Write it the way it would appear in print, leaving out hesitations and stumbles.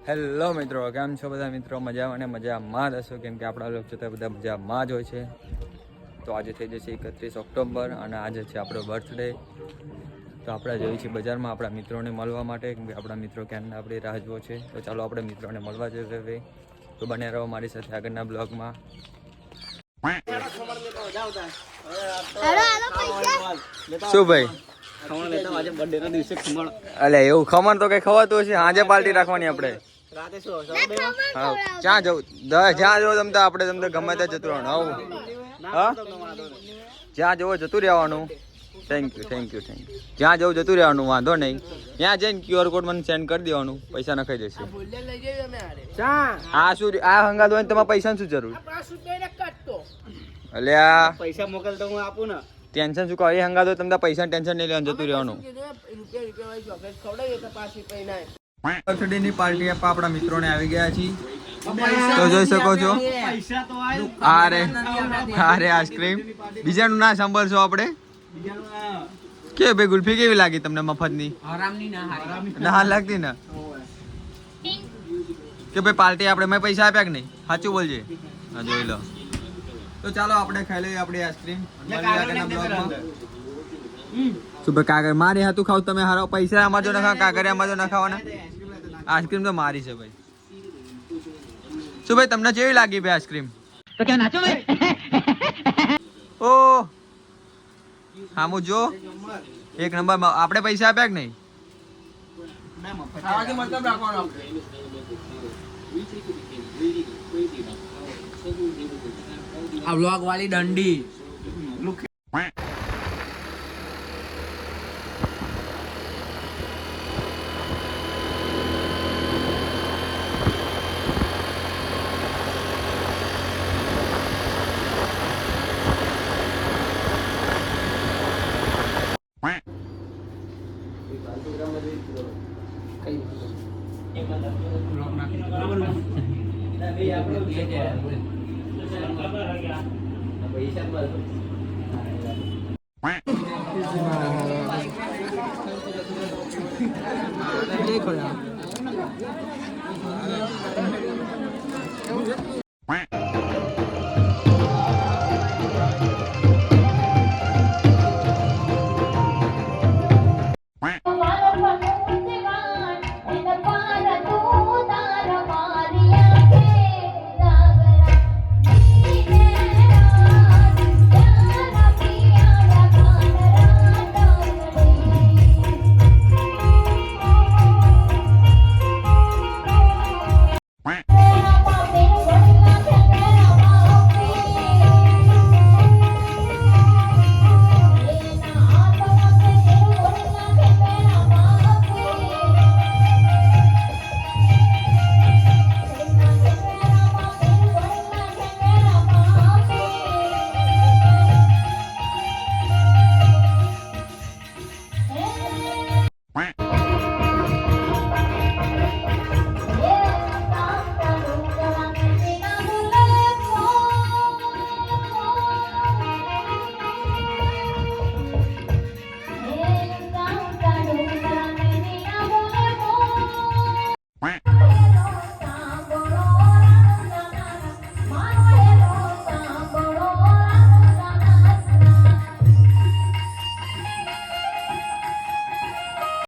Hello મિત્રો, કેમ છો બધા મિત્રો? મજામાં અને મજામાં જ હશો, કેમ કે આપણા લોકો જોતા બધા મજામાં જ હોય છે. તો આજે થઈ જશે 31 ઓક્ટોબર અને આજે છે આપણો બર્થડે. તો આપણે જઈએ છીએ બજારમાં આપણા મિત્રોને મળવા માટે, કેમ કે આપણા મિત્રો ક્યાંના આપણી રાહ જુઓ છે. તો ચાલો આપણે મિત્રોને મળવા જઈએ હવે. તો બને રહો મારી સાથે આગળના બ્લોગમાં. શું ભાઈ? અલે એવું ખમણ તો કઈ ખવાતું હશે. આજે પાર્ટી રાખવાની આપણે. હા, જ્યાં જવું તમતા આપણે તમતા ગમે ત્યાં જતું રહેવાનું. હા, જ્યાં જવું જતું રહેવાનું. Thank you. જ્યાં જવું જતું રહેવાનું, વાંધો નહીં. ત્યાં જઈને QR કોડ મને સેન્ડ કરી દેવાનું, પૈસા નખાઈ જશે. આ શું આ હંગાત હોય તમારે પૈસાની શું જરૂર? અલ્યા પૈસા મોકલ તો હું આપું ને. ટેન્શન શું કહે? હંગાત હોય તમને પૈસા ટેન્શન નહીં લેવાનું, જતું રહેવાનું. બર્થડે ની પાર્ટી આપવા આપણા મિત્રોને આવી ગયા છીએ. તો જોઈ શકો છો આરે આઈસ્ક્રીમ. બીજાનું ના સાંભળશો આપણે કે ભાઈ ગુલ્ફી કેવી લાગી તમને મફતની? ના લાગતી ને કે ભાઈ પાર્ટી આપણે મેં પૈસા આપ્યા કે નહીં? સાચું બોલજે. હા, જોઈ લો. તો ચાલો આપણે ખાઈ લઈએ આપણી આઈસ્ક્રીમ. શું ભાઈ કાગળ મારી હાથું ખાવ તમે? હારો પૈસા આમાં જો નખાવ, કાગળિયામાં જો નખાવાના. આઈસ્ક્રીમ તો મારી છે ભાઈ. શું ભાઈ તમને કેવી લાગી ભાઈ આઈસ્ક્રીમ? તો ક્યાં નાચો ભાઈ? ઓ હામુ જો એક નંબર. આપણે પૈસા આપ્યા કે નહીં? આ વ્લોગ વાળી દંડી.